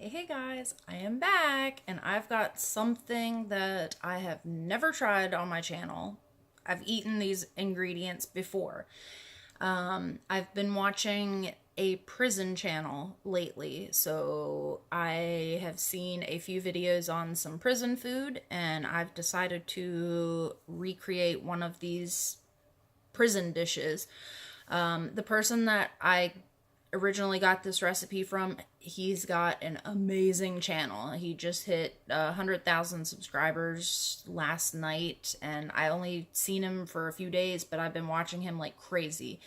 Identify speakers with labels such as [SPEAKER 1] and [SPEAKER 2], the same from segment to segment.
[SPEAKER 1] Hey guys, I am back and I've got something that I have never tried on my channel. I've eaten these ingredients before. I've been watching a prison channel lately, so I have seen a few videos on some prison food and I've decided to recreate one of these prison dishes. The person that I originally got this recipe from, he's got an amazing channel. He just hit 100,000 subscribers last night, and I only seen him for a few days, but I've been watching him like crazy.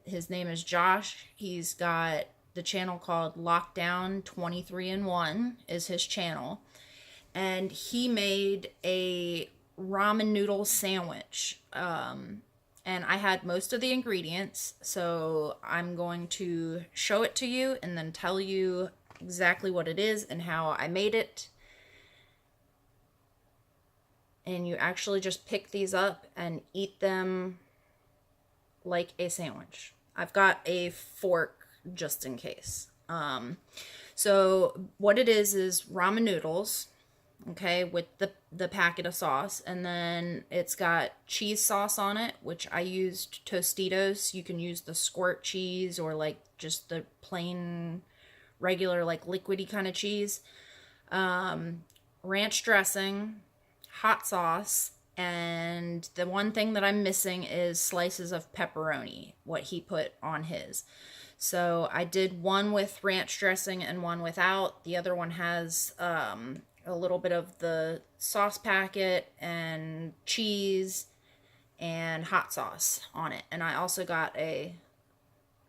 [SPEAKER 1] His name is Josh. He's got the channel called Lockdown 23 and 1 is his channel, and he made a ramen noodle sandwich. And I had most of the ingredients, so I'm going to show it to you and then tell you exactly what it is and how I made it. And you actually just pick these up and eat them like a sandwich. I've got a fork just in case. So what it is ramen noodles, okay, with the packet of sauce, and then it's got cheese sauce on it, which I used Tostitos. You can use the squirt cheese or like just the plain regular like liquidy kind of cheese. Ranch dressing, hot sauce, and the one thing that I'm missing is slices of pepperoni, what he put on his. So I did one with ranch dressing and one without. The other one has a little bit of the sauce packet and cheese and hot sauce on it. And I also got a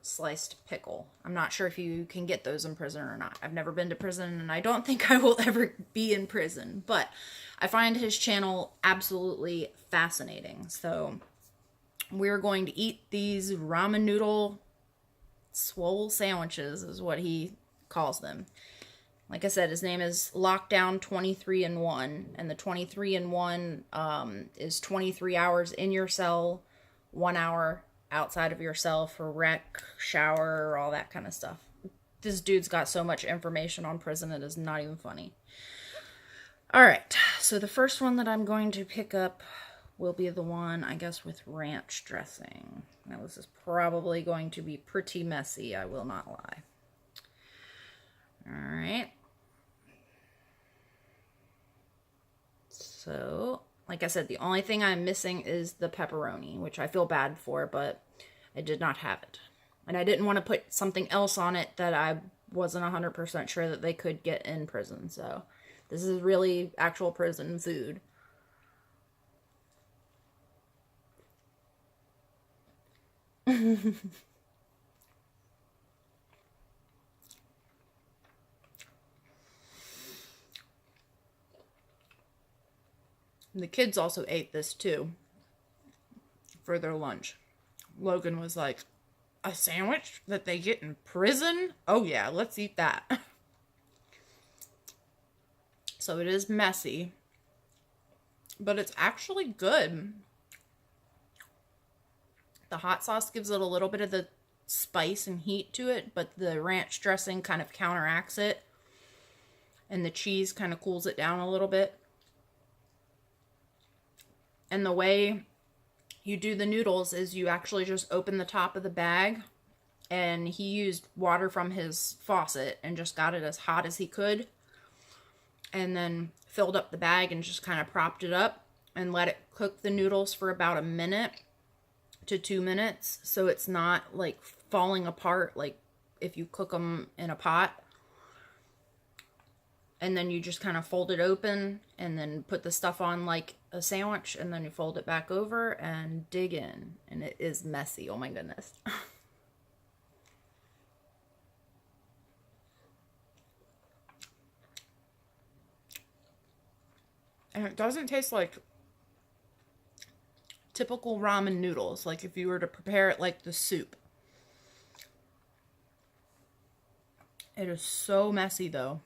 [SPEAKER 1] sliced pickle. I'm not sure if you can get those in prison or not. I've never been to prison and I don't think I will ever be in prison, but I find his channel absolutely fascinating. So we're going to eat these ramen noodle swole sandwiches is what he calls them. Like I said, his name is Lockdown 23 and 1, and the 23 and 1 is 23 hours in your cell, 1 hour outside of your cell for rec, shower, all that kind of stuff. This dude's got so much information on prison, it is not even funny. All right, so the first one that I'm going to pick up will be the one, I guess, with ranch dressing. Now, this is probably going to be pretty messy, I will not lie. All right. So, like I said, the only thing I'm missing is the pepperoni, which I feel bad for, but I did not have it. And I didn't want to put something else on it that I wasn't 100% sure that they could get in prison. So, this is really actual prison food. The kids also ate this too for their lunch. Logan was like, a sandwich that they get in prison? Oh yeah, let's eat that. So it is messy, but it's actually good. The hot sauce gives it a little bit of the spice and heat to it, but the ranch dressing kind of counteracts it, and the cheese kind of cools it down a little bit. And the way you do the noodles is you actually just open the top of the bag, and he used water from his faucet and just got it as hot as he could, and then filled up the bag and just kind of propped it up and let it cook the noodles for about a minute to 2 minutes, so it's not like falling apart like if you cook them in a pot. And then you just kind of fold it open and then put the stuff on like a sandwich, and then you fold it back over and dig in. And it is messy. Oh my goodness. And it doesn't taste like typical ramen noodles, like if you were to prepare it like the soup. It is so messy though.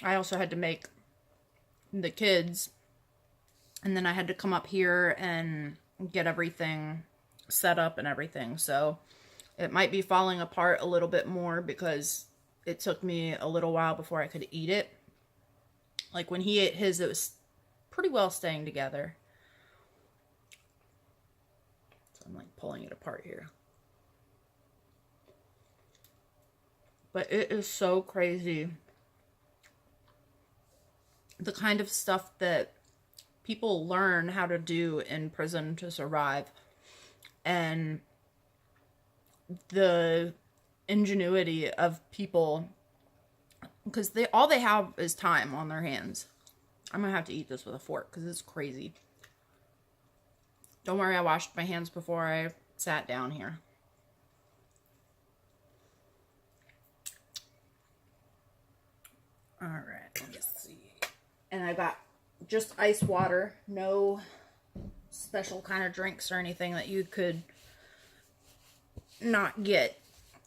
[SPEAKER 1] I also had to make the kids, and then I had to come up here and get everything set up and everything. So It might be falling apart a little bit more because it took me a little while before I could eat it. Like when he ate his, it was pretty well staying together. So I'm like pulling it apart here. But it is so crazy. The kind of stuff that people learn how to do in prison to survive. And the ingenuity of people. Because all they have is time on their hands. I'm going to have to eat this with a fork because it's crazy. Don't worry, I washed my hands before I sat down here. Alright, let me see. And I got just ice water. No special kind of drinks or anything that you could not get.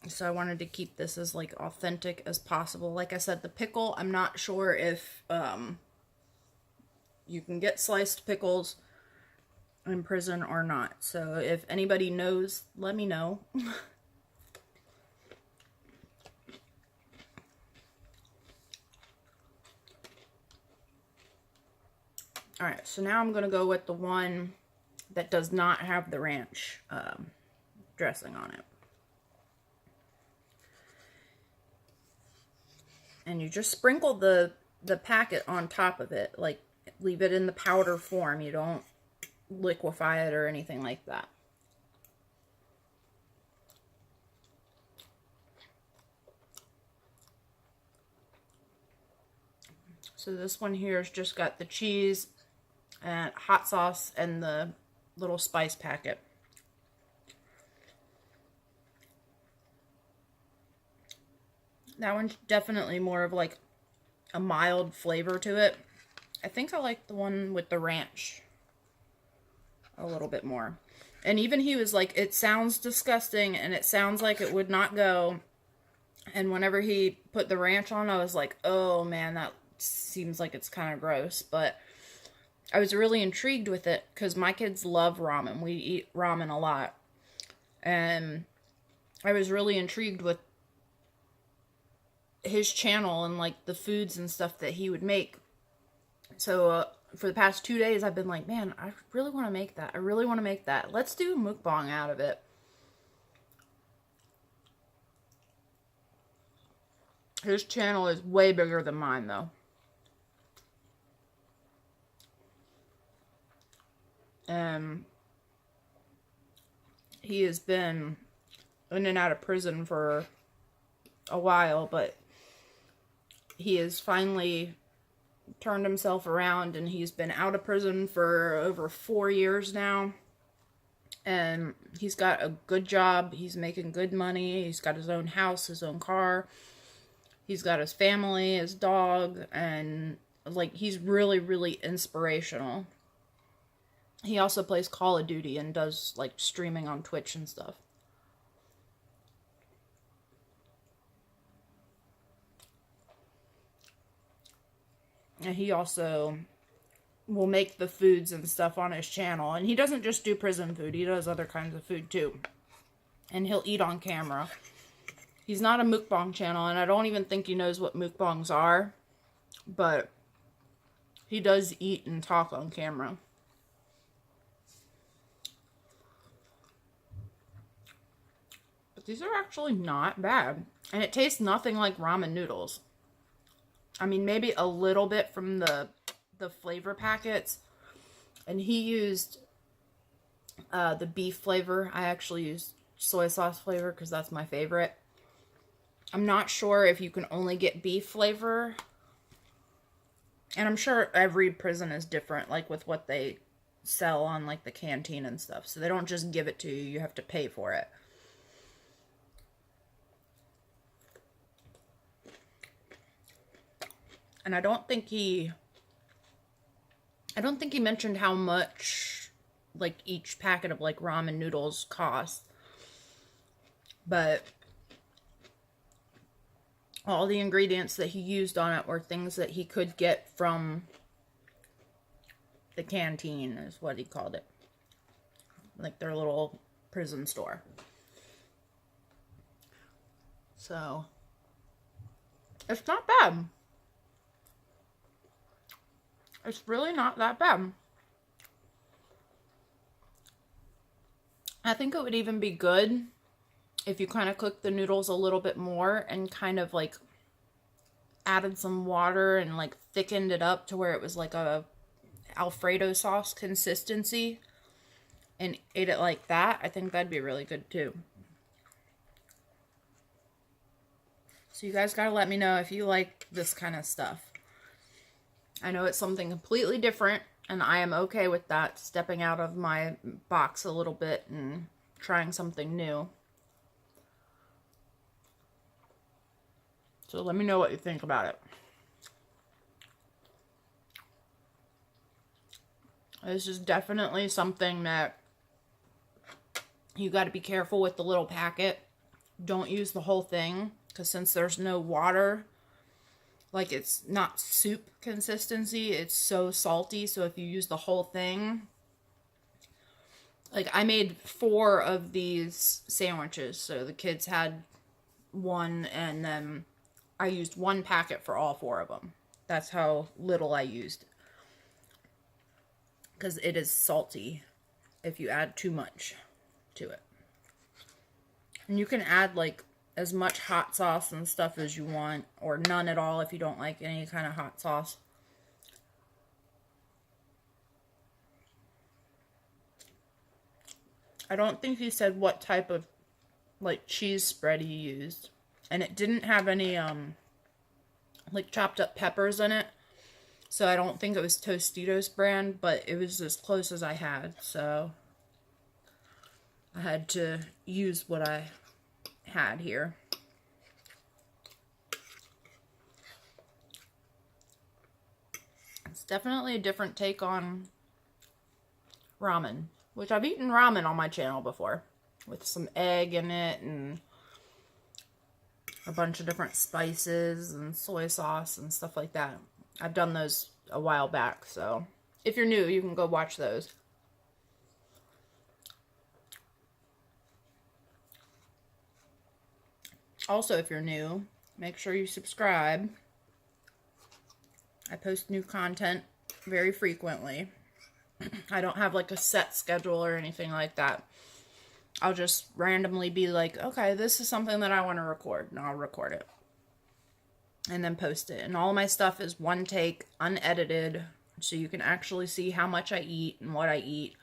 [SPEAKER 1] So I wanted to keep this as like authentic as possible. Like I said, the pickle, I'm not sure if you can get sliced pickles in prison or not. So if anybody knows, let me know. Alright, so now I'm going to go with the one that does not have the ranch dressing on it. And you just sprinkle the packet on top of it. Like, leave it in the powder form. You don't liquefy it or anything like that. So this one here has just got the cheese and hot sauce and the little spice packet. That one's definitely more of like a mild flavor to it. I think I like the one with the ranch a little bit more. And even he was like, it sounds disgusting and it sounds like it would not go. And whenever he put the ranch on, I was like, oh man, that seems like it's kind of gross. But I was really intrigued with it because my kids love ramen. We eat ramen a lot. And I was really intrigued with his channel and like the foods and stuff that he would make. So for the past 2 days, I've been like, man, I really want to make that. I really want to make that. Let's do a mukbang out of it. His channel is way bigger than mine, though. And he has been in and out of prison for a while, but he has finally turned himself around, and he's been out of prison for over 4 years now. And he's got a good job. He's making good money. He's got his own house, his own car. He's got his family, his dog, and like he's really, really inspirational. He also plays Call of Duty and does like streaming on Twitch and stuff. And he also will make the foods and stuff on his channel. And he doesn't just do prison food. He does other kinds of food too. And he'll eat on camera. He's not a mukbang channel, and I don't even think he knows what mukbangs are. But he does eat and talk on camera. But these are actually not bad. And it tastes nothing like ramen noodles. I mean, maybe a little bit from the flavor packets. And he used the beef flavor. I actually used soy sauce flavor because that's my favorite. I'm not sure if you can only get beef flavor. And I'm sure every prison is different, like with what they sell on like the canteen and stuff. So they don't just give it to you. You have to pay for it. And I don't think he mentioned how much like each packet of like ramen noodles cost. But all the ingredients that he used on it were things that he could get from the canteen, is what he called it. Like their little prison store. So, it's not bad. It's really not that bad. I think it would even be good if you kind of cooked the noodles a little bit more and kind of like added some water and like thickened it up to where it was like a Alfredo sauce consistency and ate it like that. I think that'd be really good too. So you guys gotta let me know if you like this kind of stuff. I know it's something completely different, and I am okay with that, stepping out of my box a little bit and trying something new. So let me know what you think about it. This is definitely something that you got to be careful with the little packet. Don't use the whole thing, because since there's no water, like it's not soup consistency, it's so salty. So if you use the whole thing, like I made 4 of these sandwiches. So the kids had one, and then I used 1 packet for all 4 of them. That's how little I used. Because it is salty if you add too much to it. And you can add like as much hot sauce and stuff as you want, or none at all if you don't like any kind of hot sauce. I don't think he said what type of like cheese spread he used. And it didn't have any like chopped up peppers in it. So I don't think it was Tostitos brand, but it was as close as I had. So I had to use what I had here. It's definitely a different take on ramen, which I've eaten ramen on my channel before with some egg in it and a bunch of different spices and soy sauce and stuff like that. I've done those a while back, so if you're new, you can go watch those. Also, if you're new, make sure you subscribe. I post new content very frequently. I don't have like a set schedule or anything like that. I'll just randomly be like, okay, this is something that I want to record, and I'll record it. And then post it. And all my stuff is one take, unedited, so you can actually see how much I eat and what I eat.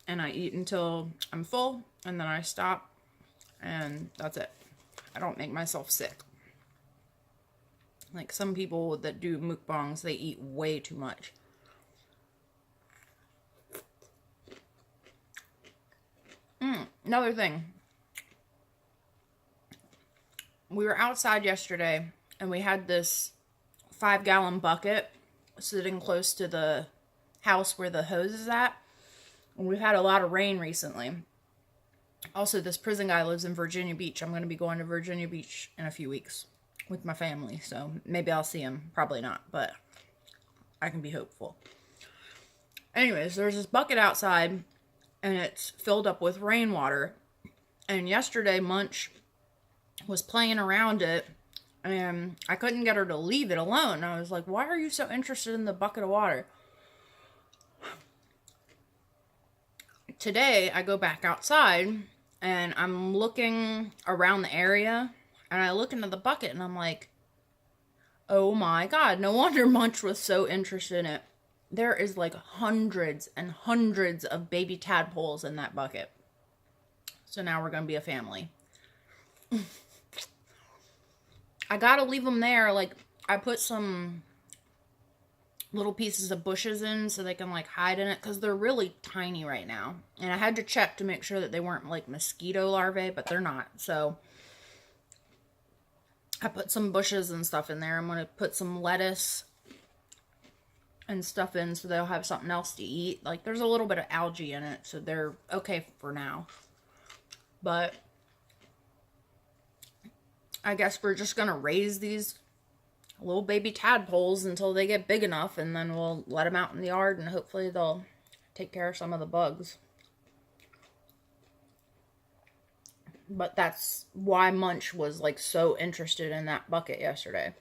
[SPEAKER 1] And I eat until I'm full, and then I stop, and that's it. I don't make myself sick. Like some people that do mukbangs, they eat way too much. Another thing. We were outside yesterday, and we had this 5-gallon bucket sitting close to the house where the hose is at. And we've had a lot of rain recently. Also, this prison guy lives in Virginia Beach. I'm going to be going to Virginia Beach in a few weeks with my family, so maybe I'll see him. Probably not, but I can be hopeful. Anyways, there's this bucket outside, and it's filled up with rainwater. And yesterday, Munch was playing around it, and I couldn't get her to leave it alone. I was like, why are you so interested in the bucket of water? Today, I go back outside, and I'm looking around the area, and I look into the bucket, and I'm like, oh my god, no wonder Munch was so interested in it. There is like hundreds and hundreds of baby tadpoles in that bucket. So now we're going to be a family. I gotta leave them there. Like, I put some little pieces of bushes in so they can like hide in it, because they're really tiny right now. And I had to check to make sure that they weren't like mosquito larvae, but they're not. So I put some bushes and stuff in there. I'm going to put some lettuce and stuff in so they'll have something else to eat. Like, there's a little bit of algae in it, so they're okay for now. But I guess we're just going to raise these little baby tadpoles until they get big enough, and then we'll let them out in the yard, and hopefully they'll take care of some of the bugs. But that's why Munch was like so interested in that bucket yesterday.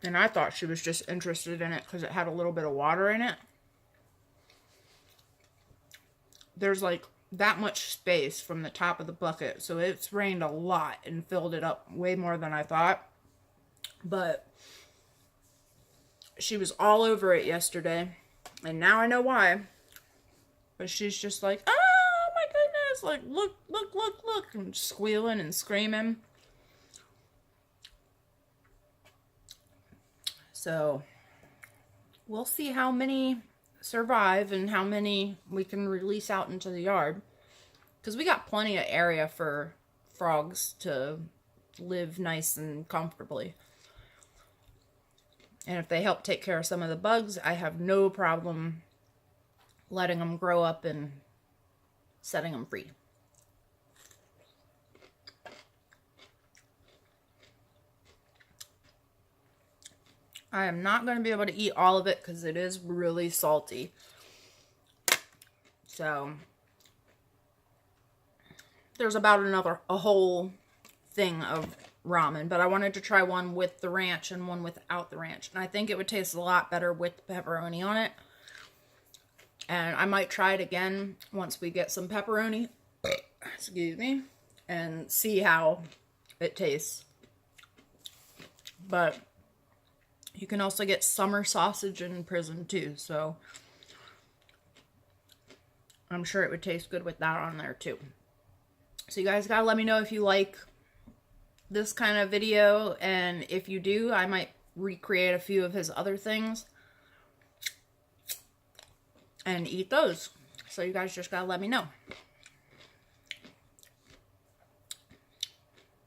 [SPEAKER 1] And I thought she was just interested in it because it had a little bit of water in it. There's like that much space from the top of the bucket, so it's rained a lot and filled it up way more than I thought. But she was all over it yesterday, and now I know why. But she's just like, oh my goodness, like look, look, look, look, and squealing and screaming. So we'll see how many survive and how many we can release out into the yard, because we got plenty of area for frogs to live nice and comfortably. And if they help take care of some of the bugs, I have no problem letting them grow up and setting them free. I am not going to be able to eat all of it because it is really salty. So there's about a whole thing of ramen, but I wanted to try one with the ranch and one without the ranch. And I think it would taste a lot better with pepperoni on it. And I might try it again once we get some pepperoni, excuse me, and see how it tastes. But you can also get summer sausage in prison too, so I'm sure it would taste good with that on there too. So you guys gotta let me know if you like this kind of video, and if you do, I might recreate a few of his other things and eat those. So you guys just gotta let me know.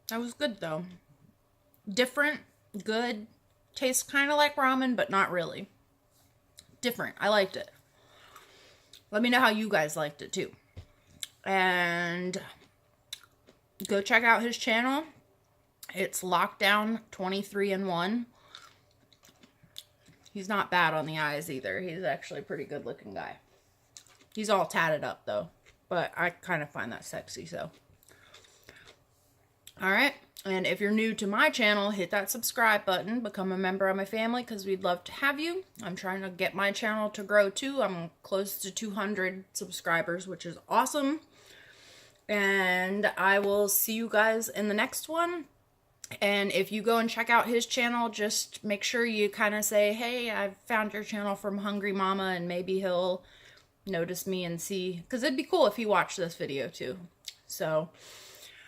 [SPEAKER 1] That was good though. Different, good. Tastes kind of like ramen, but not really. Different. I liked it. Let me know how you guys liked it too. And go check out his channel. It's Lockdown 23-in-1. He's not bad on the eyes either. He's actually a pretty good looking guy. He's all tatted up though, but I kind of find that sexy, so. Alright, and if you're new to my channel, hit that subscribe button, become a member of my family, because we'd love to have you. I'm trying to get my channel to grow too. I'm close to 200 subscribers, which is awesome. And I will see you guys in the next one. And if you go and check out his channel, just make sure you kind of say, hey, I found your channel from Hungry Mama, and maybe he'll notice me and see, because it'd be cool if he watched this video too. So,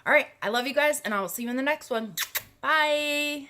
[SPEAKER 1] all right, I love you guys, and I will see you in the next one. Bye!